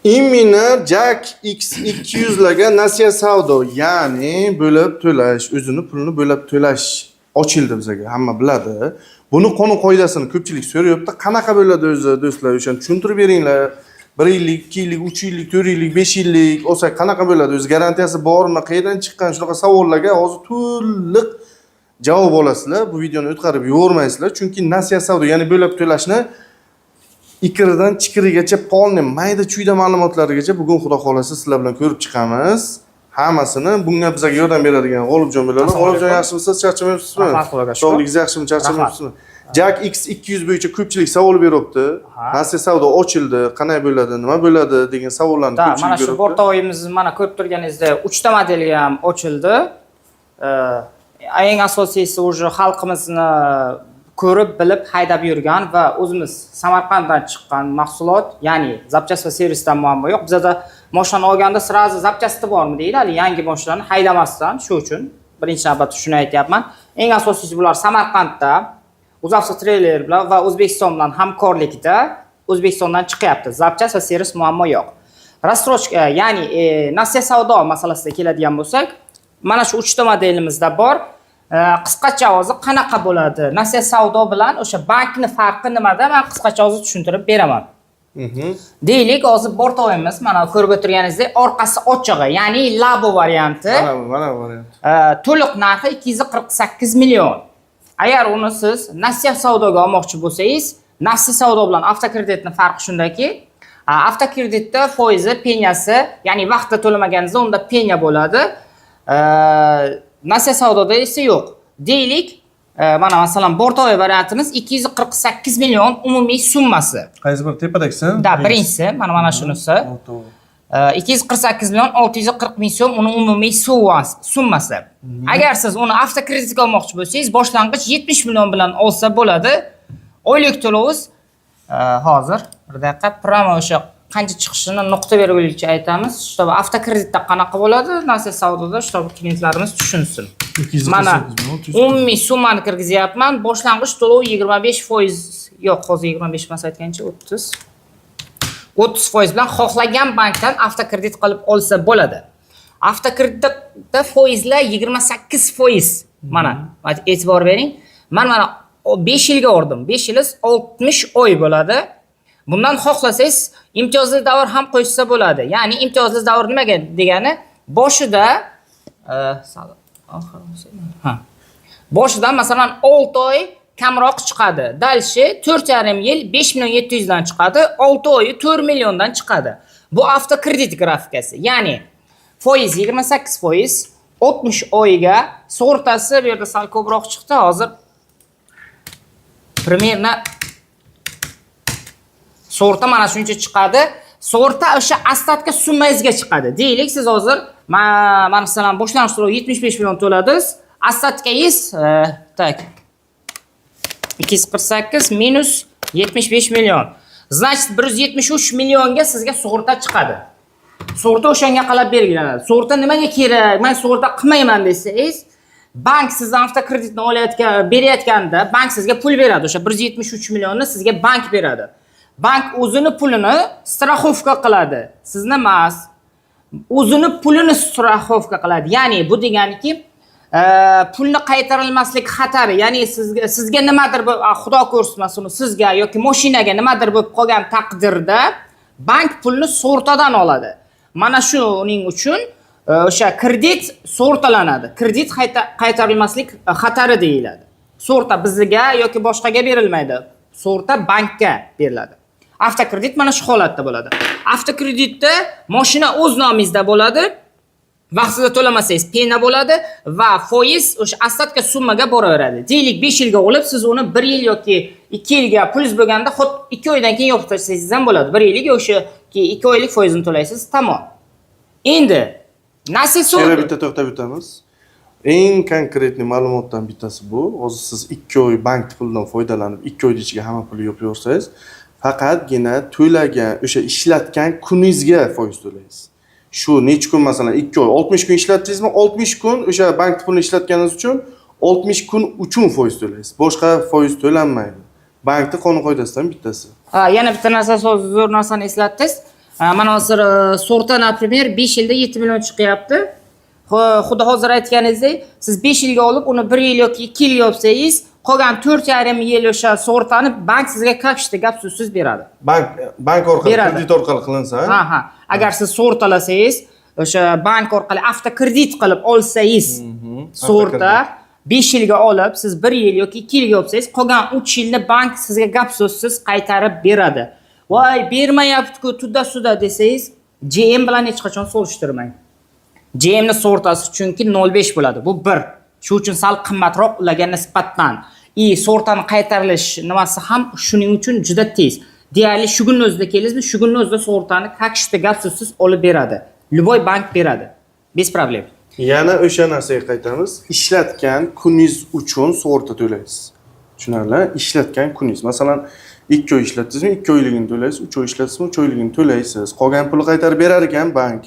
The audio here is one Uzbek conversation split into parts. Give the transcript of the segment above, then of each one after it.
Imina Jack X200'larga nasiya savdo, ya'ni bo'lib to'lash, o'zini pulini bo'lib to'lash ochildi bizga, hamma biladi. Buni qonun qoidasini ko'pchilik so'rayapti. Qanaqa bo'ladi o'zi do'stlar, o'shani tushuntirib beringlar. 1 yillik, 2 yillik, 3 yillik, 4 yillik, 5 yillik olsa qanaqa bo'ladi? O'z garantiyasi bormi? Qayerdan chiqqan? Shunaqa savollarga hozir to'liq javob olasizlar. Bu videoni o'tkazib yubormaysizlar, chunki nasiya savdo, ya'ni bo'lib to'lashni ikiridan chikirigacha polni mayda chuyda ma'lumotlarigacha bugun xudo xolasa sizlar bilan ko'rib chiqamiz. Hammasini bunga bizga yordam beradigan G'olibjon bo'ladi. G'olibjon, yaxshimisiz? Charchamayapsizmi? Sog'ligingiz yaxshimi? Charchamayapsizmi? Jack X200 bo'yicha ko'pchilik savol beryapti. Nasiya savdo ochildi, qanday bo'ladi, nima bo'ladi degan savollarni ko'pchilik beryapti. Mana shu o'rtog'imiz mana ko'rib turganingizdek 3 ta modeli ham ochildi. Eng asosiysi o'sha xalqimizni ko'rib, bilib, haydab yurgan va o'zimiz Samarqanddan chiqqan mahsulot, ya'ni zapchast va servisdan muammo yo'q. Bizda mashinani olganda sirazi zapchasti bormi deydi, hali yangi mashinani haydamasdan, shu uchun birinchi navbatda shuni aytyapman. Eng asosiysi bular Samarqandda Uzavto Trailer bilan va O'zbekiston bilan hamkorlikda O'zbekistondan chiqyapti. Zapchast va servis muammo yo'q. Rastrochka, ya'ni nasiya savdo masalasiga keladigan bo'lsak, mana shu 3 ta modelimizda bor. Qisqacha o'zi qanaqa bo'ladi? Nasiya savdo bilan o'sha bankning farqi nimada? Men qisqacha o'zi tushuntirib beraman. Deylik, hozir o'rtog'imiz mana ko'rib o'tirganingizdek orqasi ochig'i, ya'ni labo varianti. Mana variant. To'liq narxi 248 million. Agar uni siz nasiya savdoga olmoqchi bo'lsangiz, nasiya savdo bilan avtokreditning farqi shundaki, avtokreditda foizi, penyasi, ya'ni vaqtida to'lamaganingizda unda penya bo'ladi. Nasiya savdoda esa yo'q. Deylik, mana masalan, o'rtoq variantimiz 248 million umumiy summasi. Qaysi bir tepadagisi? Da, birinchisi, mana shunisi. 248 million 640 ming so'm uni umumiy summasi. Agar siz uni avtokreditga olmoqchi bo'lsangiz, boshlang'ich 70 million bilan olsa bo'ladi. Oylik to'lovingiz hozir bir daqiqa pramo o'sha qancha chiqishini nuqta belgilovchi aytamiz. Shtob avtokreditda qanaqa bo'ladi, nasiya savdoda shtob klientlarimiz tushunsin. Mana umumiy summani kirgizyapman. Boshlang'ich to'lov 25%, yo'q, hozir 25 emas aytgancha 30% bilan xohlagan bankdan avtokredit qilib olsa bo'ladi. Avtokreditda foizlar 28%. Mana e'tibor bering. Mana 5 yilga o'rdim. 5 yil 60 oy bo'ladi. Bundan xohlasangiz imtiyozli davr ham qo'shsa bo'ladi. Ya'ni imtiyozli davr nimaga degani? Boshida Boshidan masalan 6 oy kamroq chiqadi. Dalshi 4,5 yil 5 million 700 dan chiqadi, 6 oyi 4 milliondan chiqadi. Bu avtokredit grafikasi. Ya'ni foiz 28%, 60 oyga sug'urtasi bu yerda sal ko'proq chiqdi. Hozir примерно sug'urta mana shuncha chiqadi. Sug'urta o'sha ostatga summangizga chiqadi. Deylik, siz hozir masalan boshlang'ich to'lov 75 million to'ladingiz, ostatgangiz tak 248 minus 75 million. Значит, 173 millionga sizga sug'urta chiqadi. Sug'urta o'shanga qarab belgilanadi. Sug'urta nimaga kerak? Men sug'urta qilmayman desangiz, bank sizdan avtokreditni berayotganda bank sizga pul beradi. O'sha 173 millionni sizga bank beradi. Bank o'zini pulini страховка qiladi. Sizni emas. O'zini pulini страховка qiladi. Ya'ni bu deganiki, pulni qaytarilmaslik xatari, ya'ni sizga nimadir xudo ko'rsatmasin, sizga yoki mashinaga nimadir bo'lib qolgan taqdirda bank pulni sug'urtadan oladi. Mana shuning uchun o'sha kredit sug'urtalanadi. Kredit qaytarilmaslik xatari deyiladi. Sug'urta bizga yoki boshqaga berilmaydi. Sug'urta bankka beriladi. Avtokredit mana shu holatda bo'ladi. Avtokreditda mashina o'z nomingizda bo'ladi. Vaqtida to'lamasangiz pena bo'ladi va foiz o'sha ostatga summaga boraveradi. Deylik 5 yilga olib, siz uni 1 yil yoki 2 yilga pulingiz bo'lganda, xuddi 2 oydan keyin yopib tashlasangiz ham bo'ladi. 1 yillik o'sha 2 oylik foizini to'laysiz, tamom. Endi nasiya savdo. Bitta to'xtab o'tamiz. Eng konkretni ma'lumotdan bittasi bu. Hozir siz 2 oy bank pulidan foydalanib, 2 oyning ichiga hamma pulni yopib yorsangiz, faqatgina to'lagan, o'sha ishlatgan kuningizga foiz to'laysiz. Shu necha kun masalan 2 oy 60 kun ishlatdingizmi, 60 kun o'sha bank pulini ishlatganingiz uchun 60 kun uchun foiz to'laysiz. Boshqa foiz to'lanmaydi. Bankning qonun qoidasidan bittasi. Yana bitta narsa, zo'r narsani eslatdingiz. Mana hozir sorta например 5 yilda 7 million chiqyapti. Xudo hozir aytganingizdek, siz 5 yilga olib, uni 1 yil yoki 2 yil yopsangiz, qolgan 4,5 yil o'sha sortani bank sizga как ishda gap so'zsiz beradi. Bank orqali, kredit orqali qilinsa, Ha. Agar siz sortalasangiz, o'sha bank orqali avtokredit qilib olsangiz, sorta 5 yilga olib, siz 1 yil yoki 2 yilga yopsangiz, qolgan 3 yilni bank sizga gap so'zsiz qaytarib beradi. Voy, bermayapti-ku, tudda-suda desangiz, GM bilan hech qachon solishtirmang. GM ni sortasi chunki 0,5 bo'ladi. Bu 1. Shu uchun sal qimmatroq ularga nisbatan. Sortani qaytarilish nimasi ham shuning uchun juda tez. Deyarli shu kunning o'zida kelasizmi, shu kunning o'zida sortani kakishda gap so'zsiz olib beradi. Любой bank beradi. Bez problem. Yana o'sha narsaga qaytamiz. Ishlatgan kuningiz uchun sug'urta to'laysiz. Tushunarli? Ishlatgan kuningiz. Masalan, 2 oy ishlatdingizmi, 2 oyligini to'laysiz, 3 oy ishlatdingizmi, 3 oyligini to'laysiz. Qolgan pulni qaytarib berar ekan bank.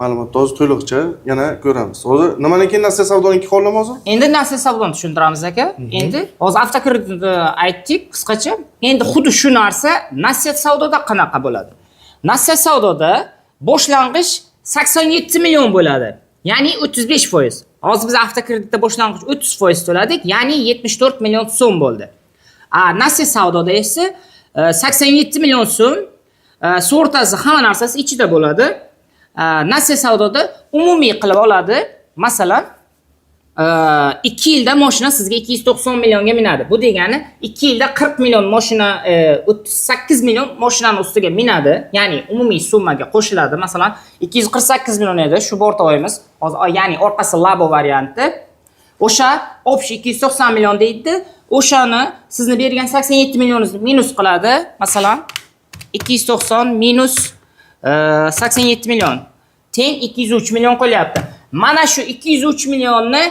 Ma'lumotni hozir to'liqcha yana ko'ramiz. Hozir nimadan keyin Nasiya savdoniki qo'llam hozir? Endi Nasiya savdoni tushuntiramiz aka. Endi hozir avtokreditni aytdik qisqacha. Endi xuddi shu narsa Nasiya savdoda qanaqa bo'ladi? Nasiya savdoda boshlang'ich 87 million bo'ladi. Ya'ni 35%. Hozir biz avtokreditda boshlang'ich 30% to'ladik, ya'ni 74 million so'm bo'ldi. Nasiya savdoda esa 87 million so'm, sortasi hamma narsasi ichida bo'ladi. Nasiya savdoda umumiy qilib oladi. Masalan, 2 yilda mashina sizga 290 millionga minadi. Bu degani 2 yilda 40 million mashina, 38 million mashinani ustiga minadi. Ya'ni umumiy summaga qo'shiladi. Masalan, 248 million edi shu bortoyimiz. Hozir ya'ni orqasi labo varianti. O'sha общий 290 million deydi. O'shani sizni bergan 87 millioningizni minus qiladi. Masalan, 290 minus 87 million teng 203 million qo'yapti. Mana shu 203 millionni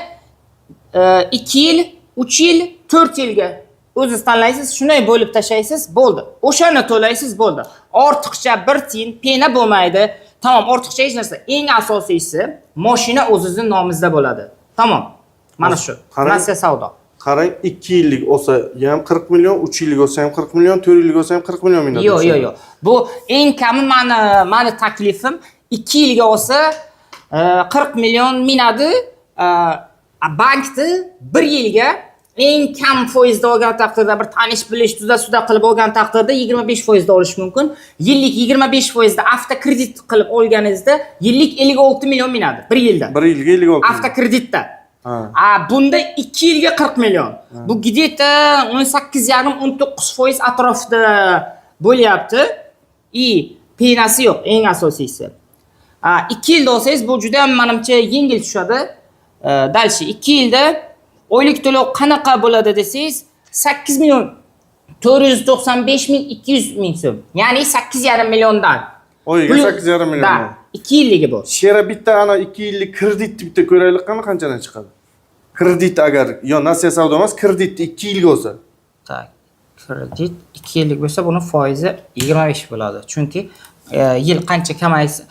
2 yil, 3 yil, 4 yilga o'zingiz tanlaysiz, shunday bo'lib tashlaysiz, bo'ldi. O'shani to'laysiz, bo'ldi. Ortiqcha bir tiyin pena bo'lmaydi. Tamom, ortiqcha hech narsa. Eng asosiysi, mashina o'zingizning nomingizda bo'ladi. Tamom. Mana shu. Nasiya savdo. Qarang, 2 yillik olsa ham 40 million, 3 yillik olsa ham 40 million, 4 yillik olsa ham 40 million minadi. Yo'q. Bu eng kami mani taklifim 2 yilga olsa 40 million minadi. Bankni 1 yilga eng kam foizda olgan taqdirda, bir tanish bilish tuzda qilib olgan taqdirda 25% da olish mumkin. Yillik 25% da avtokredit qilib olganingizda yillik 56 million minadi 1 yilda. 1 yilga 56. Avtokreditda. Bunda 2 yilga 40 million. Bu gideta 18,5-19% atrofida bo'lyapti. Penasi yo'q, eng asosiysi. 2 yilda olsangiz bu juda ham menimcha yengil tushadi. Dalshi 2 yilda oylik to'lov qanaqa bo'ladi desangiz, 8 million 495 ming 200 ming so'm. Ya'ni 8,5 milliondan. Oyiga 8,5 milliondan. 2 yilligi bu. Shera bitta ana 2 yillik kreditni bitta ko'raylik qanchadan chiqadi? Kredit agar Nasiya savdo emas, kreditni 2 yilga olsa. Tak. Kredit 2 yillik bo'lsa, buni foizi 25 bo'ladi. Chunki yil qancha kamaysa,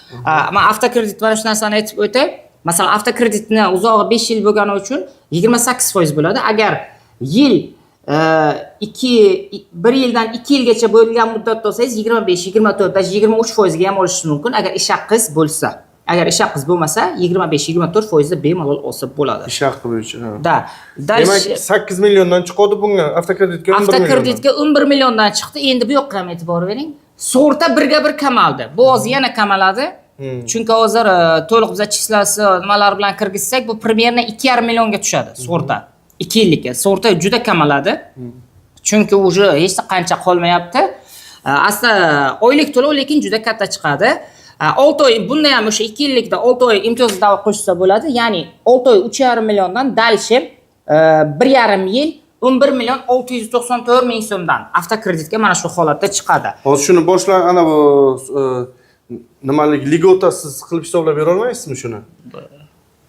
men avtokredit mana shu narsani aytib o'tay. Masalan, avtokreditni uzog'i 5 yil bo'lgani uchun 28% bo'ladi. Agar yil 1 yildan 2 yilgacha bo'lgan muddatda olsangiz 25, 24, 23% ga ham olishingiz mumkin agar ish haqingiz bo'lsa. Agar ish haqingiz bo'lmasa 25-24% da bemalol olsa bo'ladi. Ish haqi bo'yicha. Demak, 8 milliondan chiqadi bunga avtokreditga 11 million. Avtokreditga 11 milliondan chiqdi. Endi bu yoqqa ham e'tibor bering. Sorta birga bir kamaldi. Bu hozir yana kamaladi. Chunki hozir to'liq biz chislasi nimalar bilan kirgizsak, bu примерно 2,5 millionga tushadi sorta. 2 yillikka. Sorta juda kamaladi. Chunki уже hech qancha qolmayapti. Asli oylik to'lov lekin juda katta chiqadi. 6 oy, bunda ham o'sha 2 yillikda 6 oy imtiyozli davr qo'shsa bo'ladi. Ya'ni 6 oy 3,5 milliondan dalshi 1,5 yil 11 million 694 ming so'mdan avtokreditga mana shu holatda chiqadi. Hozir shuni boshlang ana bu nimalik ligotasiz qilib hisoblab bera olmaysizmi shuni?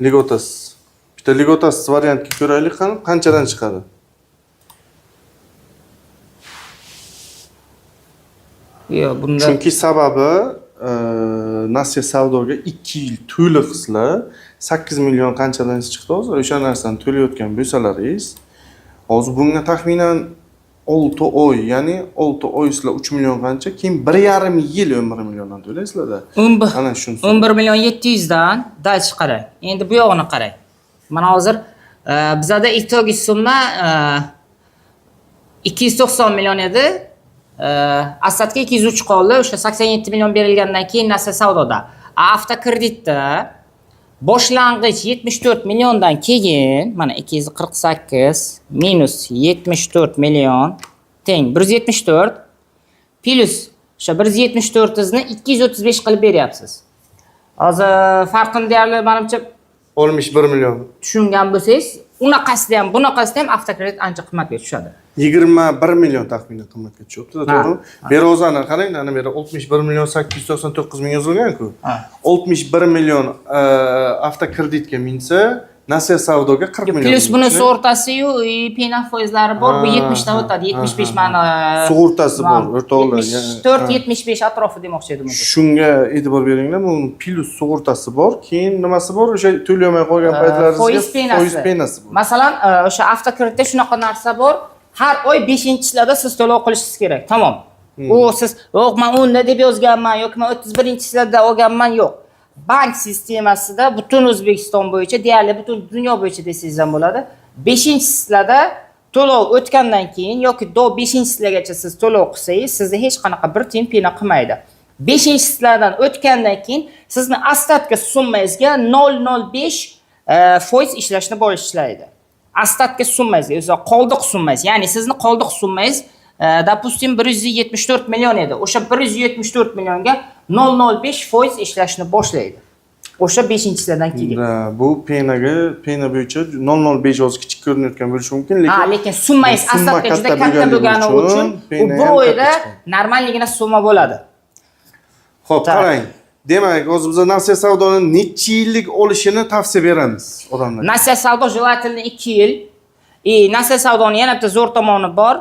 Ligotasiz. Bitta ligotasiz variantga ko'raylik, qanchadan chiqadi? Yo'q, bunda chunki sababi Nasiya savdoga 2 yil to'liqsizlar 8 million qanchadan chiqdi hozir o'sha narsani to'layotgan bo'lsalaringiz, hozir bunga taxminan 6 oy, ya'ni 6 oy sizlar 3 million qancha, keyin 1,5 yil 11 milliondan to'laysizlar-da. Ana shuni 11 million 700 dan dальше qarang. Endi bu yog'ini qarang. Mana hozir bizada itogiy summa 290 million edi. Asatga 203 qoldi. O'sha 87 million berilgandan keyin Nasiya savdoda. Avtokreditda boshlang'ich 74 milliondan keyin mana 248 minus 74 million teng 174 plus o'sha 174 ni 235 qilib beryapsiz. Hozir farqini deyarli menimcha 61 million. tushungan bo'lsangiz, unaqasida ham, bunaqasida ham avtokredit ancha qimmatga tushadi. 21 million taxminan qimmatga tushyapti, to'g'rimi? Berozani qarang, ana bu yerda 61 million 899 ming yozilgan-ku. 61 million avtokreditga minsa, Nasiya savdoga 40 million. Plus buni sug'urtasi-yu, pena foizlari bor. Bu 70 dan o'tadi. 75 mani sug'urtasi bor, o'rtoqlar. 74-75 atrofi demoqchi edim. Shunga e'tibor beringlar. Bu plus sug'urtasi bor, keyin nimasi bor? O'sha to'lamay qolgan paytlaringizga foiz penasi bor. Masalan, o'sha avtokreditda shunaqa narsa bor. Har oy 5-chilarda siz to'lov qilishingiz kerak. Tamom. U siz, "Yo'q, men 10 deb yozganman yoki men 31-chilarda olganman" yo'q. Bank sistemasida butun O'zbekiston bo'yicha, deyarli butun dunyo bo'yicha desangiz ham bo'ladi. 5-chilarda to'lov o'tgandan keyin yoki 5-chilargacha siz to'lov qilsangiz, sizga hech qanaqa bir tiyin pena qilmaydi. 5-chilardan o'tgandan keyin sizni ostatga summangizga 0.05 foiz ishlashni boshlaydi. Ostatga summangizga, o'zi qoldiq summangiz, ya'ni sizni qoldiq summangiz допустим 174 million edi. O'sha 174 millionga 0.05 foiz ishlashni boshlaydi. O'sha 5-chilardan keyin. Bu pena bo'yicha 0.05 yoz kichik ko'rinayotgan bo'lishi mumkin, lekin summangiz asabga juda katta bo'lgani uchun u bir oyda normalligina summa bo'ladi. Xo'p, qarang. Demak, hozir biz Nasiya savdoni necha yillik olishini tavsiya beramiz odamlarga. Nasiya savdo желательно 2 yil. Nasiya savdoni yana bitta zo'r tomoni bor.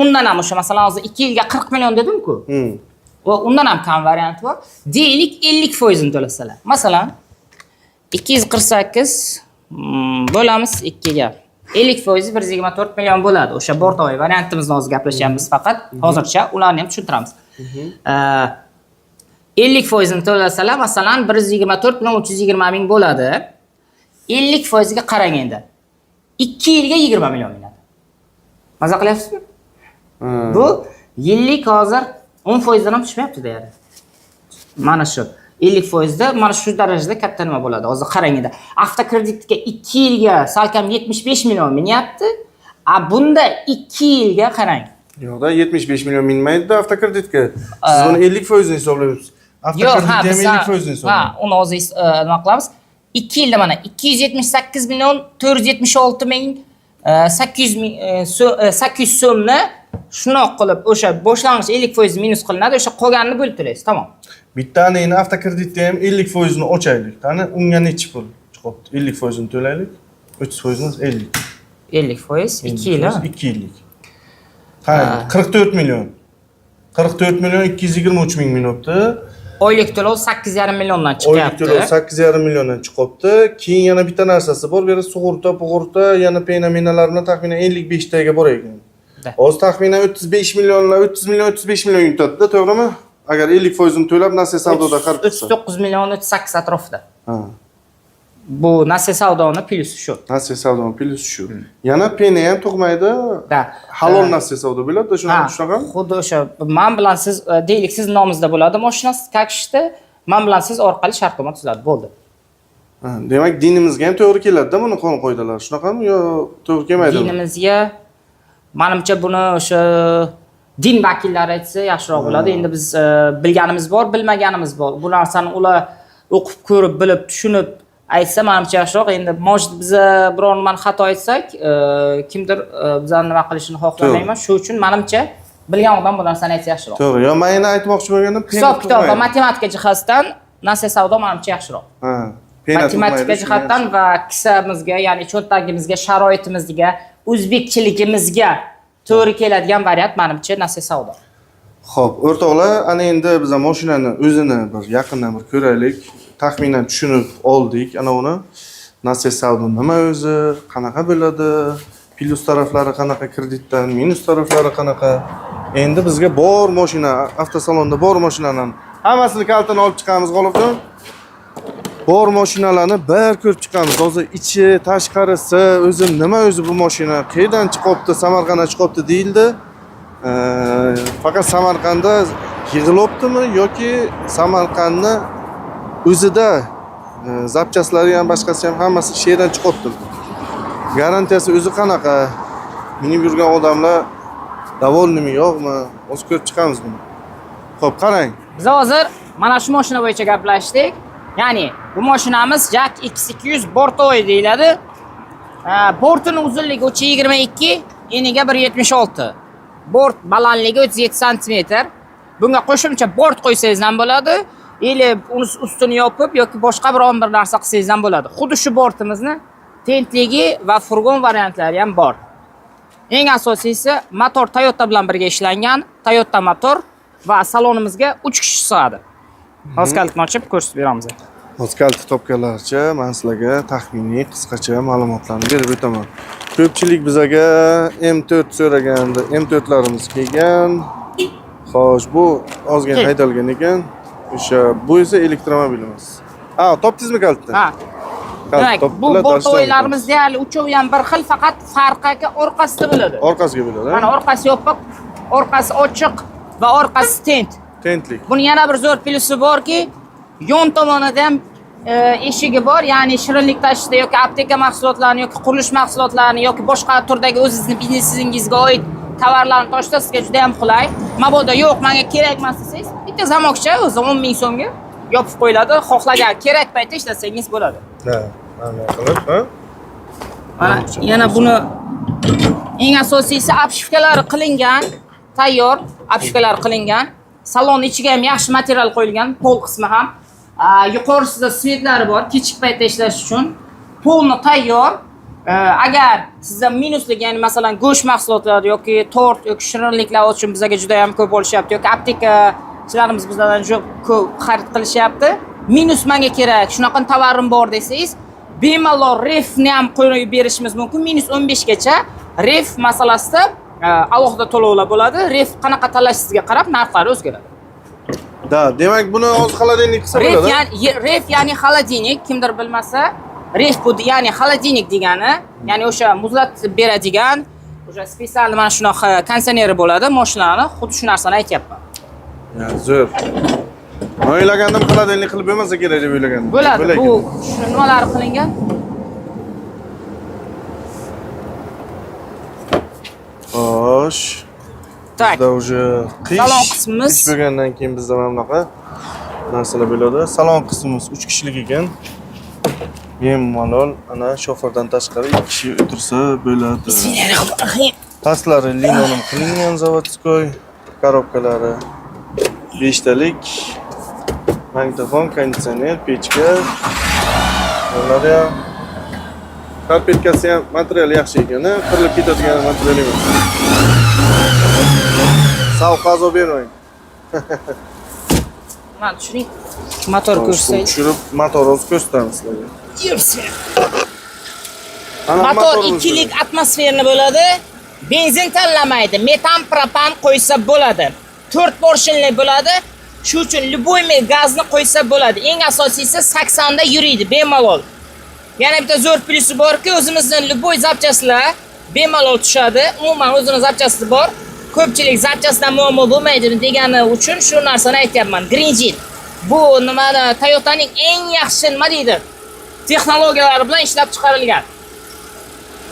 Undan ham o'sha masalan hozir 2 yilga 40 million dedim-ku. Va undan ham kam varianti bor. Deylik 50% ni to'lasalar. Masalan 248 bo'lamiz 2 ga. 50% 124 million bo'ladi. O'sha bortovoy variantimizni hozir gaplashyapmiz faqat. Hozircha ularni ham tushuntiramiz. 50% ni to'lasalar masalan 124 million 320 ming bo'ladi. 50% ga qarang endi. 2 yilga 20 million minadi. Maza qilyapsizmi? Bu yillik hozir 10% dan ham tushmayapti deyarli. Mana shu 50% da mana shu darajada katta nima bo'ladi. Hozir qarang endi. Avtokreditga 2 yilga salkam 75 million minyapti. Bunda 2 yilga qarang. Yo'qda 75 million minmaydi avtokreditga. Siz buni 50% ni hisoblayapsiz. Avtokreditga 50% ni hisoblayapsiz. Uni hozir nima qilamiz? 2 yilda mana 278 million 476 ming 800 so'mni shunoq qilib o'sha boshlang'ich 50% minus qilinadi, o'sha qolganini bo'lib to'laysiz. Tamom. Bittani endi avtokreditda ham 50% ni ochaylik. Qani unga necha pul chiqibdi? 50% ni to'laylik. 30% ni 50. 50% 2 yil. 2 yillik. Qani 44 million. 44 million 223 ming minutda. Oylik to'lov 8,5 milliondan chiqyapti. Oylik to'lov 8,5 milliondan chiqyapti. Keyin yana bitta narsasi bor, bu yerda sug'urta, yana pena-menalar bilan taxminan 55 taga bor ekan. Hozir taxminan 35 millionlar, 30 million 35 million yutadi-da, to'g'rimi? Agar 50% ni to'lab Nasiya savdoda xarid qilsa. 39 million 38 atrofida. Bu Nasiya savdoni plyusi shu. Nasiya savdoni plyusi shu. Yana pena ham tug'maydi. Halol Nasiya savdo bo'ladi, shunaqa. Xuddi o'sha men bilan siz deylik siz nomingizda bo'ladi mashinasi, kakishda men bilan siz orqali shartnoma tuziladi, bo'ldi. Demak, dinimizga ham to'g'ri keladi-da buni qonun qoidalari. Shunaqami yo to'g'ri kelmaydimi? Dinimizga menimcha buni o'sha din vakillari aytsa yaxshiroq bo'ladi. Endi biz bilganimiz bor, bilmaganimiz bor. Bu narsani ular o'qib ko'rib, bilib, tushunib aytsa menimcha yaxshiroq. Endi biz biror nimani xato aytsak, kimdir bizani nima qilishini xohlamayman. Shuning uchun menimcha bilgan odam bu narsani aytsa yaxshiroq. To'g'ri. Yo, men yana aytmoqchi bo'lganim, hisob-kitob va matematika jihatdan Nasiya savdo menimcha yaxshiroq. Matematika jihatdan va kisamizga, ya'ni cho'ntagimizga, sharoitimizga, o'zbekchiligimizga to'g'ri keladigan variant menimcha Nasiya savdo. Xo'p, o'rtoqlar, ana endi biz mashinani o'zini bir yaqindan bir ko'raylik. Taxminan tushunib oldik ana uni. Nasiya savdo nima o'zi, qanaqa bo'ladi? Plus taraflari qanaqa, kreditdan minus taraflari qanaqa. Endi bizga bor mashina, avtosalonda bor mashinalarni hammasini kalitini olib chiqamiz, G'olibjon. Bor mashinalarni bir ko'rib chiqamiz. Hozir ichi, tashqarisi, o'zi nima o'zi bu mashina, qayerdan chiqibdi, Samarqanddan chiqibdi deyildi. Faqat Samarqandda yig'ilibdimi yoki Samarqandni o'zida zapchaslari ham boshqasi ham hammasi shu yerdan chiqibdi. Garantiyasi o'zi qanaqa? Minib yurgan odamlar davolnimi, yo'qmi? O'z ko'rib chiqamiz buni. Xo'p, qarang. Biz hozir mana shu mashina bo'yicha gaplashdik. Ya'ni bu mashinamiz Jack X200 Bortoy deyiladi. Bortining uzunligi 322, eniga 176. Bort balandligi 37 sm. Bunga qo'shimcha bort qo'ysangiz ham bo'ladi. Ili ustini yopib yoki boshqa biron bir narsa qilsangiz ham bo'ladi. Xuddi shu bortimizni tentligi va furgon variantlari ham bor. Eng asosiysi motor Toyota bilan birga ishlangan, Toyota motor va salonimizga 3 kishi sig'adi. Hozir kalitni ochib ko'rsatib beramiz. Hozir kalit topganlarcha men sizlarga taxminiy qisqacha ma'lumotlarni berib o'taman. Ko'pchilik bizaga M4 so'raganda, M4larimiz kelgan. Xo'sh, bu ozgina haydalgan ekan. O'sha bu esa elektromobilimiz. Topdingizmi kalitni? Ha. Demak, bu bortoylarimiz deyarli uchovi ham bir xil, faqat farqi orqasida bo'ladi. Orqasiga bo'ladi. Mana orqasi yopiq, orqasi ochiq va orqasi tent. Tentlik. Buni yana bir zo'r plusi borki, yon tomonida ham eshigi bor, ya'ni shirinlik tashishda yoki apteka mahsulotlarini yoki qurilish mahsulotlarini yoki boshqa turdagi o'zingizning biznesingizga oid tovarlarni tashishda sizga juda ham qulay. Mabodo yo'q, menga kerak emas desangiz, bitta zamokcha o'zi 10 ming so'mga yopib qo'yiladi. Xohlagan kerak paytda ishlasangiz bo'ladi. Ha, mana qilib, ha? Mana yana buni eng asosiysi apshifkalari qilingan, tayyor apshifkalar qilingan. Salon ichiga ham yaxshi material qo'yilgan, pol qismi ham. Yuqorisida svetlari bor, kechki paytda ishlash uchun. Polni tayyor. Agar sizda minuslik, ya'ni masalan go'sht mahsulotlari yoki tort yoki shirinliklar uchun bizga juda ham ko'p bo'lishyapti yoki aptekachilarimiz bizdan juda ko'p xarid qilishyapti. Minus menga kerak, shunaqa tovarim bor desangiz, bemalol refni ham qo'yib berishimiz mumkin. Minus 15 gacha ref masalasida alohida to'lovlar bo'ladi. Ref qanaqa tanlashingizga qarab narxlari o'zgaradi. Da, demak buni o'zi xolodilnik qilsa bo'ladi. Ref ya'ni xolodilnik, kimdir bilmasa, ref bu ya'ni xolodilnik degani, ya'ni o'sha muzlatib beradigan, o'sha spesial mana shunaqa konditsioneri bo'ladi mashinalarni, xuddi shu narsani aytyapman. Ya, zo'r. Men o'ylagandim xolodilnik qilib bo'lmasa kerak deb o'ylagandim. Bo'ladi. Bu nimalari qilingan? Xo'sh. Tak. Bizda уже salon qismimiz qish bo'lgandan keyin bizda mana bunaqa narsalar bo'ladi. Salon qismimiz 3 kishilik ekan. Bemalol ana shoferdan tashqari 2 kishi o'tirsa bo'ladi. Bismillahirrohmanirrohim. Pastlari linoleum qilingan zavodskoy, korobkalari 5 talik, magnitofon, konditsioner, pechka. Ular ham karpetkasi ham material yaxshi ekan, qirilib ketadigan material emas. Savqazo bermang. Mana tushuning. Motor ko'rsataylik. Tushirib motor o'z ko'rsatamiz sizlarga. Yursin. Motor 2 lik atmosferni bo'ladi. Benzin tanlamaydi. Metan, propan qo'ysa bo'ladi. 4 porshinli bo'ladi. Shu uchun любой gazni qo'ysa bo'ladi. Eng asosiysi 80 da yuriydi bemalol. Yana bitta zo'r plusi borki, o'zimizning любой zapchaslar bemalol tushadi. Umuman o'zining zapchasi bor. Ko'pchilik zapchasidan muammo bo'lmaydi degani uchun shu narsani aytyapman. Greenjit. Bu nimani Toyotaning eng yaxshi nima deydi? Texnologiyalari bilan ishlab chiqarilgan.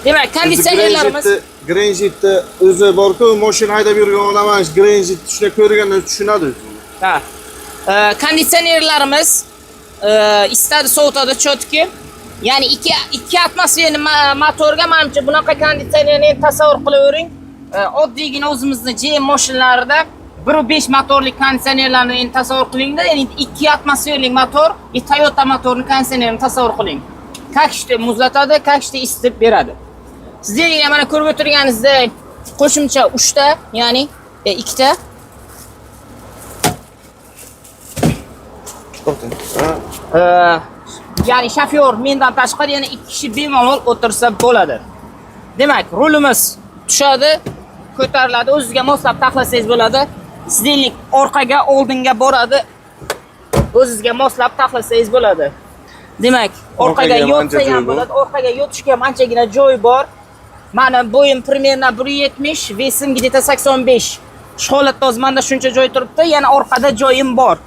Demak, konditsionerlarimiz Greenjitni o'zi bor-ku, mashina haydab yurgan odam mana Greenjit shuni ko'rganda tushunadi. Ha. Konditsionerlarimiz istadi sovutadi chotki. Ya'ni 2 atmosferli motorga menimcha bunaqa konditsionerni tasavvur qilavering. Oddiygina o'zimizning GM mashinalarida 1.5 motorli konditsionerlarni endi tasavvur qilingda, ya'ni 2 atmosferli motor, Toyota motorining konditsionerini tasavvur qiling. Kakishda muzlatadi, kakishda isitib beradi. Sizlarga mana ko'rib o'tirganingizdek qo'shimcha 3 ta, ya'ni 2 ta. Ya'ni shofyor mendan tashqari yana 2 kishi bemalol o'tirsa bo'ladi. Demak, rulimiz tushadi, ko'tariladi, o'zingizga moslab taxlasangiz bo'ladi. Sidinlik orqaga, oldinga boradi. O'zingizga moslab taxlasangiz bo'ladi. Demak, orqaga yotsa ham bo'ladi, orqaga yotishga ham anchagina joy bor. Mani bo'yim примерно 1.70, vesim где-то 85. Shu holatda hozir menda shuncha joy turibdi, yana orqada joyim bor.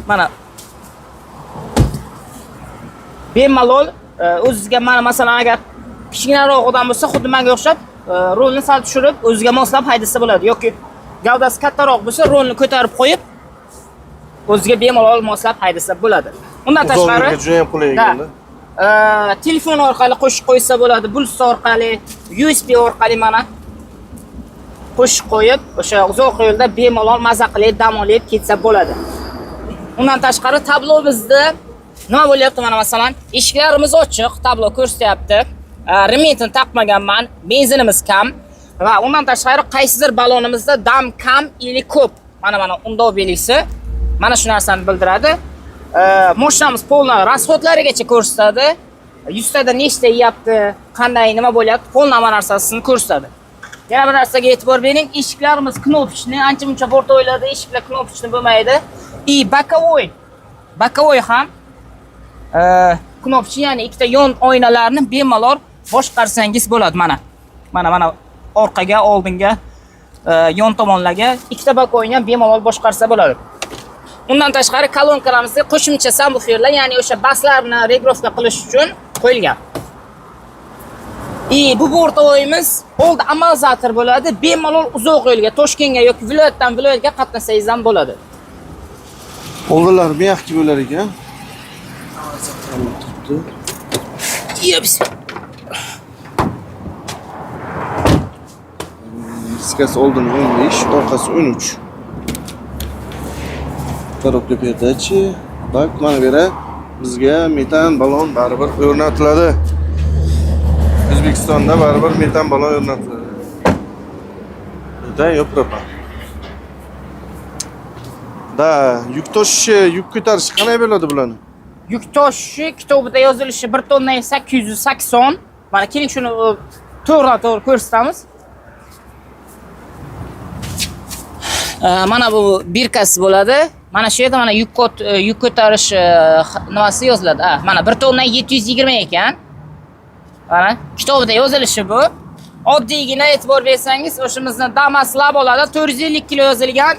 Mana bemalol o'zingizga mana masalan agar kichkinaroq odam bo'lsa, xuddi menga o'xshab rolni sal tushirib, o'ziga moslab haydasa bo'ladi yoki gavdasi kattaroq bo'lsa, rolni ko'tarib qo'yib, o'ziga bemalol moslab haydasa bo'ladi. Undan tashqari juda ham qulay ekan-da. Telefon orqali qo'shib qo'ysa bo'ladi, Bluetooth orqali, USB orqali mana qo'shib qo'yib, o'sha uzoq yo'lda bemalol maza qilib, dam olib ketsa bo'ladi. Undan tashqari tablo bizda nima bo'lyapti mana masalan, eshiklarimiz ochiq, tablo ko'rsatyapti. Rementini taqmaganman, benzinimiz kam va undan tashqari qaysidir balonimizda dam kam ili ko'p. Mana undov belgisi mana shu narsani bildiradi. Mashinamiz polna rasxodlarigacha ko'rsatadi. 100 tada nechta yeyapti, qanday nima bo'lyapti, polna hamma narsasini ko'rsatadi. Yana bir narsaga e'tibor bering, eshiklarimiz knopchni, ancha-muncha o'rtoqlarda eshiklar knopchni bo'lmaydi. Bokovoy ham knopchi, ya'ni ikkita yon oynalarni bemalol boshqarsangiz bo'ladi mana. Mana orqaga, oldinga, yon tomonlarga ikkita bokovoyni ham bemalol boshqarsa bo'ladi. Undan tashqari kolonkalamizda qo'shimcha subwooferlar, ya'ni o'sha baslarni regrovka qilish uchun qo'yilgan. Bu o'rtoqimiz old amortizator bo'ladi. Bemalol uzoq yo'lga, Toshkentga yoki viloyatdan viloyatga qatnasangiz ham bo'ladi. Oldinlar miyaqki bo'lar ekan. Diskasi oldin 15, orqasi 13. Коробка передаchi. Bak, mana bera bizga metan balon baribir o'rnatiladi. O'zbekistonda baribir metan balon o'rnatiladi. Da, yo'q propan. Da, yuk tashishi, yuk ko'tarishi qanday bo'ladi bularni? Yuk tashishi kitobida yozilishi 1 tonna 880. Mana keling shuni to'g'ri ko'rsatamiz. Mana bu birkasi bo'ladi. Mana shu yerda mana yuk ko'tarish nimasi yoziladi. Mana 1 tonna 720 ekan. Mana kitobida yozilishi bu. Oddiygina e'tibor bersangiz, o'shimizning Damas labolada 450 kilo yozilgan,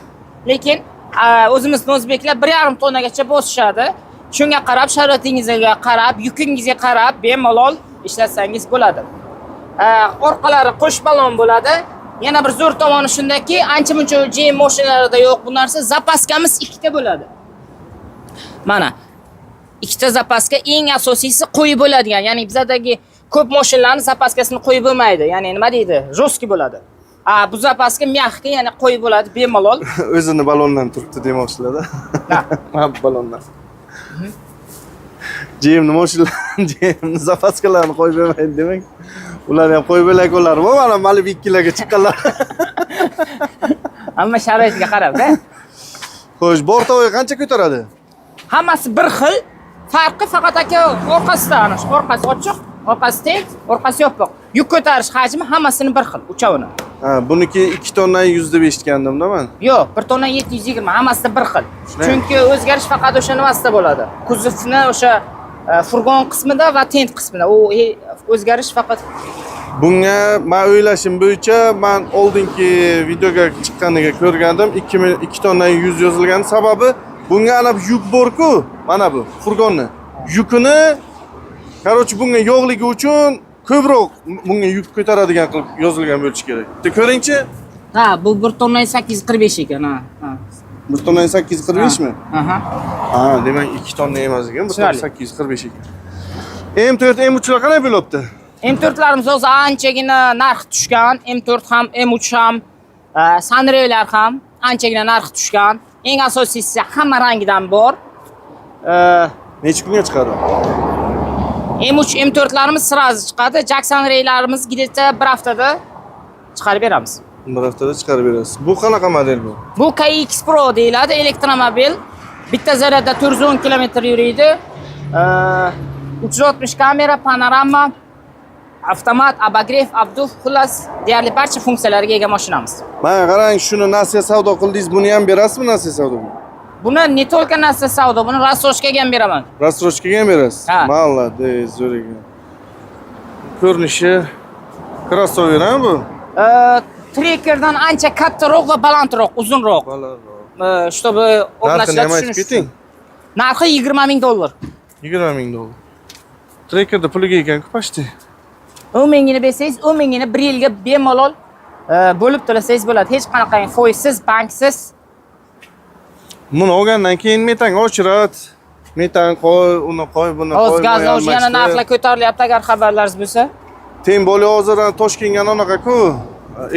lekin o'zimizning o'zbeklar 1,5 tonnagacha bosishadi. Shunga qarab, sharoitingizga qarab, yukingizga qarab bemalol ishlatsangiz bo'ladi. Orqalari qo'sh balon bo'ladi. Yana bir zo'r tomoni shundaki, ancha-muncha JM mashinalarida yo'q bu narsa. Zapaskamiz ikkita bo'ladi. Mana ikkita zapaska, eng asosiysi qo'yib bo'ladigan. Ya'ni bizdagi ko'p mashinalarning zapaskasini qo'yib bo'lmaydi. Ya'ni nima deydi? Jostki bo'ladi. Bu zapaska mягкий, ya'ni qo'yib bo'ladi bemalol. O'zini balondan turibdi demoqchilar-da. Ha, balondan. JMning mashinalarni, JMning zapaskalarini qo'yib bo'lmaydi demak. Ular ham qo'yib bo'lak ular. Mana Mali 2 larga chiqqanlar. Hamma sharoitga qarab-da. Xo'sh, bortovoy qancha ko'taradi? Hammasi bir xil. Farqi faqat aka orqasida, ana shu orqasi ochiq, orqasi teng, orqasi yopiq. Yuk ko'tarish hajmi hammasini bir xil, uchovini. Buniki 2 tonna 100 deb eshitgandim-da men. Yo'q, 1 tonna 720, hammasida bir xil. Chunki o'zgarish faqat o'sha nimasida bo'ladi. Kuzovni o'sha furgon qismida va tent qismida. U o'zgarish faqat bunga men o'ylashim bo'yicha men oldingi videoga chiqqaniga ko'rgandim, 2 tonna 100 yozilgan sababi bunga ana yuk bor-ku, mana bu furgonni. Yukini Короче, bunga yo'qligi uchun ko'proq bunga yuk ko'taradigan qilib yozilgan bo'lishi kerak. Ko'ringchi? Bu 1 tonna 845 ekan, ha. 1 tonna 845 mi? Aha. Demak 2 tonna emas ekan, 1 tonna 845 ekan. M4, M3lar qanday bo'lyapti? M4larimiz o'zi anchagina narx tushgan. M4 ham, M3 ham, Sunray'lar ham anchagina narx tushgan. Eng asosiysi hamma rangidan bor. Necha kunga chiqadi? M3, M4larimiz sразу chiqadi. Jackson Ray'larimiz где-то 1 haftada chiqarib beramiz. 1 haftada chiqarib berasiz. Bu qanaqa model bu? Bu KX Pro deyiladi, elektromobil. Bitta zaryadda 410 km yuriydi. 360 kamera, panorama. avtomat, abagrev, abduf, xullas deyarli barcha funksiyalarga ega mashinamiz. Mana qarang, shuni Nasiya savdo qildingiz, buni ham berasizmi Nasiya savdoga? Buni ne только narsa savdo, buni rassrochkaga ham beraman. Rassrochkaga ham berasiz? Ha. Молодец, zo'r ekan. Ko'rinishi crossover ha bu? Trekerdan ancha kattaroq va balandroq, uzunroq. Balandroq. Чтобы Narxini ham aytib tushunish keting. uchun. Narxi $20,000. 20,000 dollar. Trekerda puliga ekan-ku почти. 10,000 bersangiz, 10,000 bir yilga bemalol bo'lib to'lasangiz bo'ladi. Hech qanaqa foizsiz, banksiz. Buni olgandan keyin metanga o'chirat. Metan qo'y, uni qo'y, buni qo'y. Hozir gaz olish yana narxlar ko'tarilyapti agar xabarlaringiz bo'lsa. Tem bo'lib hozir Toshkentga anaqa-ku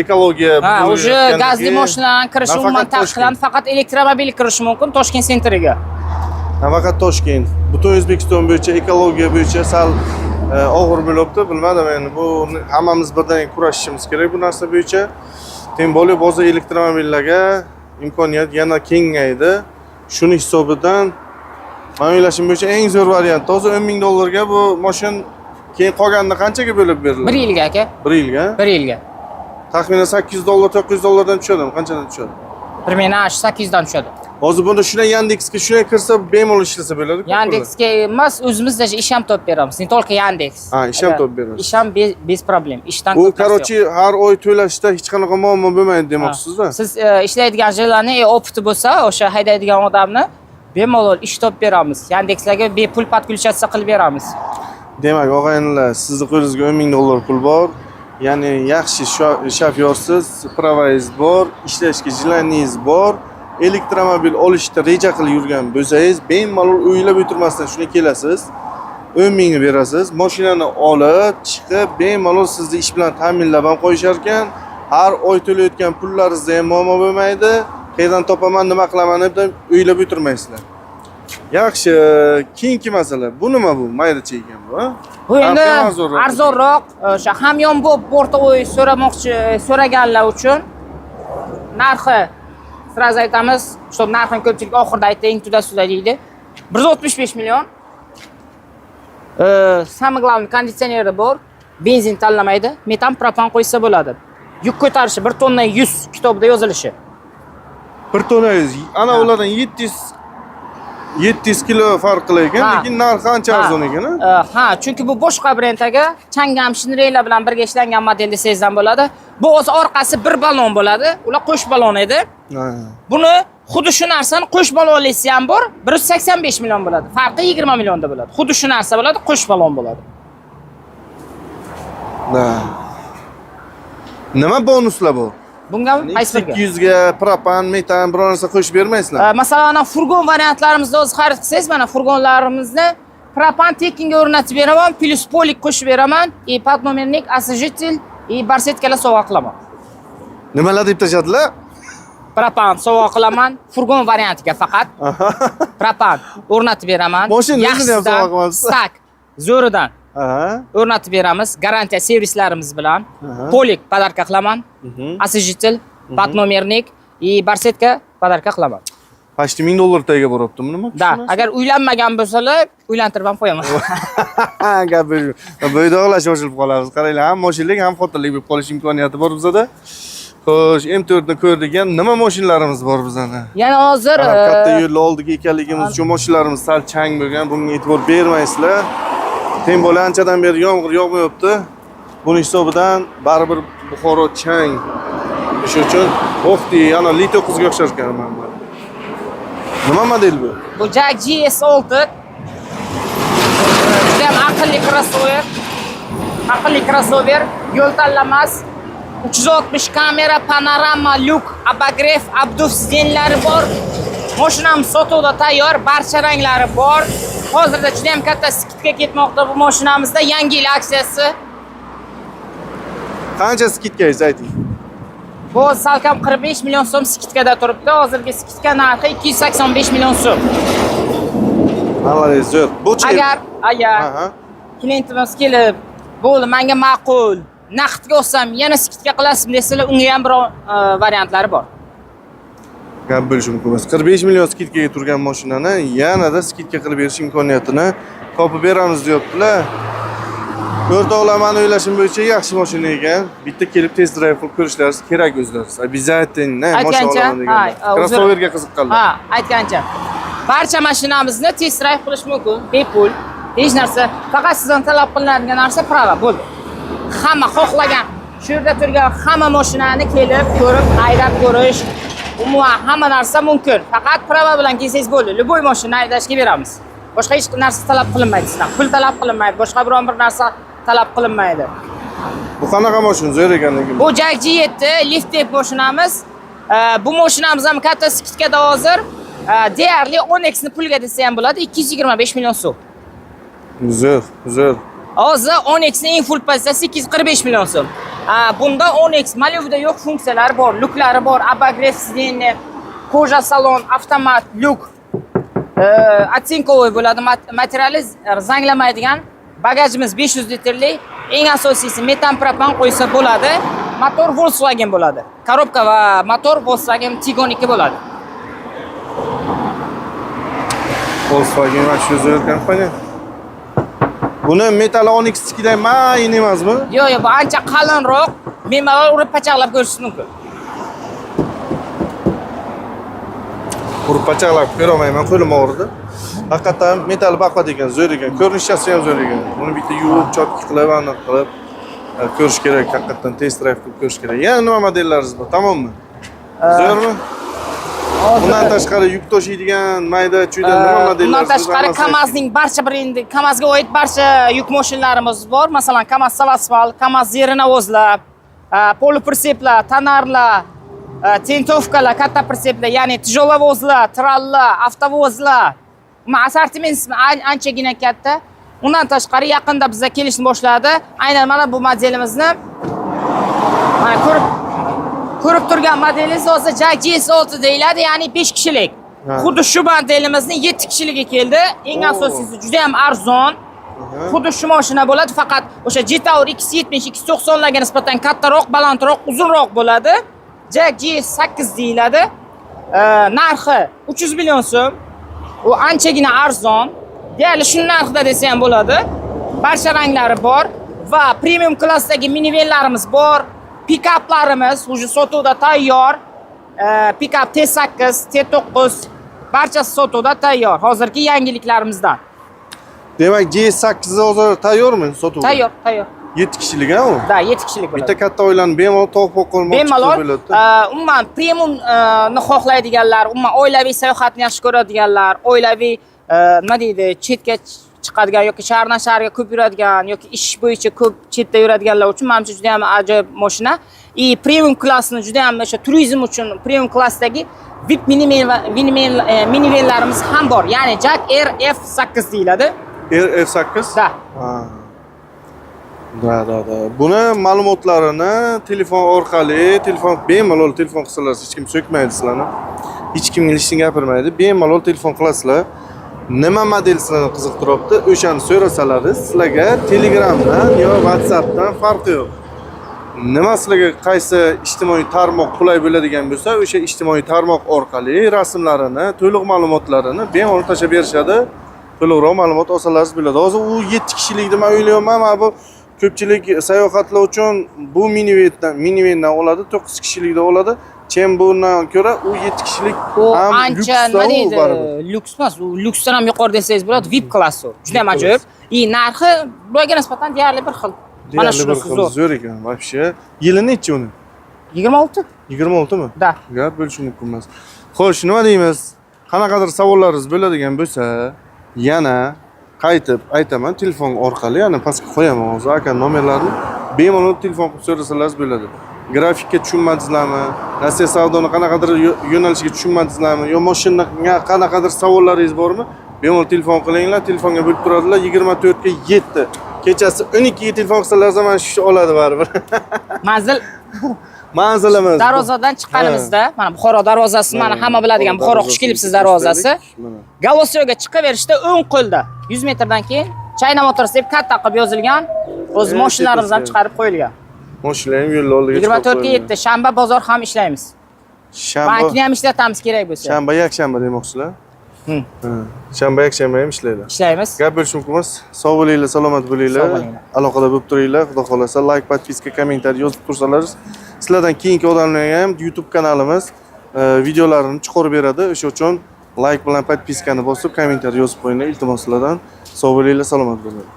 ekologiya. Ha, o'sha gazli mashinalarning kirishi umuman taqiqlandi, faqat elektromobil kirishi mumkin Toshkent sentriga. Nafaqat Toshkent, butun O'zbekiston bo'yicha ekologiya bo'yicha sal og'ir bo'libdi, bilmadim endi. Bu hammamiz birdan kurashishimiz kerak bu narsa bo'yicha. Tem bo'lib hozir elektromobillarga imkoniyat yana kengaydi. Shuni hisobidan men o'ylashim bo'yicha eng zo'r variant. Hozir 10,000 dollarga bu mashin keyin qolganini qanchaga bo'lib beriladi? 1 yilga aka. 1 yilga? 1 yilga. Taxminan 800 dollar, 900 dollardan tushadimi? Qanchadan tushadi? 800 dan tushadi. Hozir bunda shunday Yandexga shunday kirsa bemalol ishlasa bo'ladi-ku. Yandexga emas, o'zimiz даже ish ham topib beramiz. Ne только Yandex. Ha, ish ham topib berasiz. Ish ham bez problem. Ishdan Bu ko'p narsa yo'q. короче har oy to'lashda hech qanaqa muammo bo'lmaydi demoqchisiz-da? Siz ishlaydigan joylarni opiti bo'lsa, o'sha haydaydigan odamni bemalol ish topib beramiz. Yandexlarga bepul podключаться qilib beramiz. Demak, og'aynilar, sizni qo'lingizga 10,000 dollar pul bor. Ya'ni yaxshi shofyorsiz, pravoyingiz bor, ishlashga jilaningiz bor. Elektromobil olishda reja qilib yurgan bo'lsangiz, bemalol o'ylab o'tirmasdan shuna kelasiz. 10,000 ga berasiz. Mashinani olib, chiqib, bemalol sizni ish bilan ta'minlab ham qo'yishar ekan. Har oy to'layotgan pullaringizda ham muammo bo'lmaydi. Qayerdan topaman, nima qilaman deb o'ylab o'tirmaysizlar. Yaxshi, keyingi masala. Bu nima bu? Maydacha ekan bu, ha? Bu endi arzonroq, o'sha hamyonbop o'rtoq so'raganlar uchun narxi sraz aytamiz, что narxini ko'pchilik oxirida aytdi, tudasizlar deydi. 165 million. Самый главный konditsioneri bor. Benzin tanlamaydi, metan propan qo'ysa bo'ladi. Yuk ko'tarishi 1 tonna 100 kitobda yozilishi. 1 tonna 100. Ana ulardan 700 kilo farq qilar ekan, lekin narxi ancha arzon ekan, ha, chunki bu boshqa brendga Changam Shinreylar bilan birga ishlangan model desangiz ham bo'ladi. Bu o'zi orqasi bir ballon bo'ladi. Ular qo'sh ballon edi. Buni xuddi shu narsani qo'sh ballonlisi ham bor, 185 million bo'ladi. Farqi 20 millionda bo'ladi. Xuddi shu narsa bo'ladi, qo'sh ballon bo'ladi. Nima bonuslar bor? Bunga qaysi birga? 200 ga propan, metan biror narsa qo'shib bermaysizlar? Masalan, furgon variantlarimizda o'zi xarid qilsangiz, mana furgonlarimizni propan tekinga o'rnatib beraman, plus polik qo'shib beraman, podnomernik, освежитель и barsetkalar sovg'a qilaman. Nimalar deb tashadilar? Propan sovg'a qilaman, furgon variantiga faqat. Propan o'rnatib beraman. Mashina o'zini ham sovg'a qilamiz. Stak zo'ridan o'rnatib beramiz, garantiya servislarimiz bilan. Polik podarka qilaman, освежитель, podnomernik и barsetka podarka qilaman. Почти 1000 dollar tagiga boribdi nima? Da, agar uylanmagan bo'lsalar, uylantirib ham qo'yaman. Gap bo'ydoqlash ochilib qolamiz. Qaranglar, ham moshinlik, ham xotinlik bo'lib qolish imkoniyati bor bizda. Xo'sh, M4 ni ko'rdik, yana nima mashinalarimiz bor bizda? Yana hozir katta yo'l oldiga ekanligimiz uchun mashinalarimiz sal chang bo'lgan, bunga e'tibor bermaysizlar. Tem bo'la anchadan beri yomg'ir yog'mayapti. Buning hisobidan baribir Buxoro chang. Shuning uchun o'xti, yana Li 9 ga o'xshar ekan mana. Nima model bu? Bu Jag GS6. Juda ham aqlli crossover. Aqlli crossover, yo'l tanlamas. 360 kamera, panorama, lyuk, abagrev, abduf sidenlari bor. Mashinamiz sotuvda tayyor, barcha ranglari bor. Hozirda juda ham katta skidga ketmoqda bu mashinamizda, yangi yil aksiyasi. Qancha skidkangiz ayting? Bu salkam 45 million so'm skidkada turibdi. Hozirgi skidka narxi 285 million so'm. Malolez, zo'r. Bu-chi? Agar klientimiz kelib, bo'ldi, menga ma'qul, naqdga olsam, yana skidka qilasizmi desalar, unga ham bir variantlari bor. Gap bo'lishi mumkin emas. 45 million skidkaga turgan mashinani yanada skidka qilib berish imkoniyatini topib beramiz deyaptilar. O'rtoqlar, meni o'ylashim bo'yicha yaxshi mashina ekan. Bitta kelib test drive qilib ko'rishlaringiz kerak o'zlaringiz. Обязательно mashina olaman deganlar. Crossoverga qiziqqanlar. Ha, aytgancha. Barcha mashinamizni test drive qilish mumkin, bepul. Hech narsa, faqat sizdan talab qilinadigan narsa prava bo'ldi. Hamma xohlagan, shu yerda turgan hamma mashinani kelib, ko'rib, haydab ko'rish, umuman hamma narsa mumkin. Faqat prava bilan kelsangiz bo'ldi. Любой mashina haydashga beramiz. Boshqa hech narsa talab qilinmaydi sizdan. Pul talab qilinmaydi, boshqa biron bir narsa talab qilinmaydi. Bu qanaqa mashina zo'r ekanligi? Bu Jag G7 liftdek mashinamiz. Bu mashinamiz ham katta skitkada hozir deyarli 10x ni pulga desa ham bo'ladi, 225 million so'm. Zo'r. Hozir 10x ning eng full pozitsiyasi 245 million so'm. Bunda 10x malyovda yo'q funksiyalari bor, luklari bor, abagrev sideniya, koja salon, avtomat, lyuk, atsinkovoy bo'ladi, materiali zanglamaydigan, bagajimiz 500 litrli, eng asosiysi metan propan qo'ysa bo'ladi. Motor Volkswagen bo'ladi. Korobka va motor Volkswagen Tiguan 2 bo'ladi. Volkswagen va shu zo'r kompaniya. Buni metali 10x dan mayin emasmi? Yo'q, bu ancha qalinroq, bemalol urib pachaqlab ko'rishingiz mumkin. Urib pachaqlab ko'rolmayman, qo'lim og'ridi. Haqiqatan metal baqat ekan, zo'r ekan. Ko'rinishasi ham zo'r ekan. Buni bitta yuvib, chotki qilib, aniq qilib ko'rish kerak, haqiqatan test drive qilib ko'rish kerak. Yana nima modellaringiz bor? Tamommi? Zo'rmi? Bundan tashqari yuk tashiydigan mayda-chuyda nima modellaringiz bor? Bundan tashqari KAMAZning barcha brendi, KAMAZga oid barcha yuk mashinlarimiz bor. Masalan, KAMAZ Salasval, KAMAZ Zerenovozlar, polipritseplar, tonarlar, tentovkalar, katta pritseplar, ya'ni tijolovozlar, trallar, avtovozlar. Assortiment anchagina katta. Undan tashqari yaqinda bizga kelishni boshladi. Aynan mana bu modelimizni mana ko'rib turgan modelingiz hozir Jag G6 deyiladi, ya'ni 5 kishilik. Xuddi shu modelimizni 7 kishiligi keldi. Eng asosiysi juda ham arzon. Xuddi shu mashina bo'ladi, faqat o'sha G-Tower X70, X90 larga nisbatan kattaroq, balandroq, uzunroq bo'ladi. Jag G8 deyiladi. Narxi 300 million so'm. U anchagina arzon. Deyarli shu narxda desa ham bo'ladi. Barcha ranglari bor va premium klassdagi minivenlarimiz bor. Pikaplarimiz уже sotuvda tayyor. Pikap T8, T9 barchasi sotuvda tayyor. Hozirgi yangiliklarimizdan. Demak, G8 hozir tayyormi sotuvga? Tayyor. 7 kishilik a u? Da, 7 kishilik bo'ladi. Bitta katta oilani bemalol topib qolmoqchi Bemalol. bo'ladi. Umuman premium ni xohlaydiganlar, umuman oilaviy sayohatni yaxshi ko'radiganlar, oilaviy nima deydi, chetga chiqadigan yoki shahardan shaharga ko'p yuradigan yoki ish bo'yicha ko'p chetda yuradiganlar uchun menimcha juda ham ajoyib mashina. Premium klassni juda ham o'sha turizm uchun premium klassdagi VIP minivenlarimiz ham bor. Ya'ni Jag RF8 deyiladi. RF8? Da. Da. Buni ma'lumotlarini telefon orqali, bemalol telefon qilsalar hech kim so'kmaydi sizlarni. Hech kimga hech gapirmaydi. Bemalol telefon qilasizlar. Nima model sizlarni qiziqtiribdi, o'shani so'rasalaringiz, sizlarga Telegramdan yo WhatsAppdan farqi yo'q. Nima sizlarga qaysi ijtimoiy tarmoq qulay bo'ladigan bo'lsa, o'sha ijtimoiy tarmoq orqali rasmlarini, to'liq ma'lumotlarini bemalol tashlab berishadi. To'liqroq ma'lumot olsalaringiz bo'ladi. Hozir u 7 kishilikni men o'ylayapman, mana bu ko'pchilik sayohatlar uchun bu minivendan oladi, 9 kishilikda oladi. Chem bundan ko'ra u 7 kishilik ham ancha nima deydi? Lyuks emas, u lyuksdan ham yuqori desangiz bo'ladi, VIP klass u. Juda ham ajoyib. Narxi bularga nisbatan deyarli bir xil. Mana shu zo'r ekan, вообще. Yili necha uni? 26. 26 mi? Da. Gap bo'lishi mumkin emas. Xo'sh, nima deymiz? Qanaqadir savollaringiz bo'ladigan bo'lsa, yana qaytib aytaman, telefon orqali, yana pastga qo'yaman hozir aka nomerlarini. Bemalol telefon qilib so'rasalaringiz bo'ladi. Grafikka tushunmadingizlarmi? Nasiya savdoni qanaqadir yo'nalishiga tushunmadingizlarmi? Yo mashinaga qanaqadir savollaringiz bormi? Bemalol telefon qilinglar, telefonga bo'lib turadilar 24 ga 7. Kechasi 12 ga telefon qilsalaringiz ham shu oladi baribir. Manzilimiz Darvozadan chiqqanimizda, mana Buxoro darvozasi, mana hamma biladigan Buxoro xush kelibsiz darvozasi. Galosyoga chiqaverishda o'ng qo'lda 100 metrdan keyin China Motors deb katta qilib yozilgan. O'z mashinlarimiz ham chiqarib qo'yilgan. Mashinalar ham yo'l oldiga 24 ga 7 shanba bozor ham ishlaymiz. Shanba. Bankni ham ishlatamiz kerak bo'lsa. Shanba, yakshanba demoqchilar. Shanba, yakshanba ham ishlaydi. Ishlaymiz. Gap bo'lishi mumkin emas. Sog' bo'linglar, salomat bo'linglar. Sog' bo'linglar. Aloqada bo'lib turinglar. Xudo xolasa like, podpiska, kommentariy yozib tursalar, sizlardan keyingi odamlarga ham YouTube kanalimiz videolarini chiqarib beradi. O'sha uchun like bilan podpiskani bosib, kommentariy yozib qo'yinglar. Iltimos sizlardan. Sog' bo'linglar, salomat bo'linglar.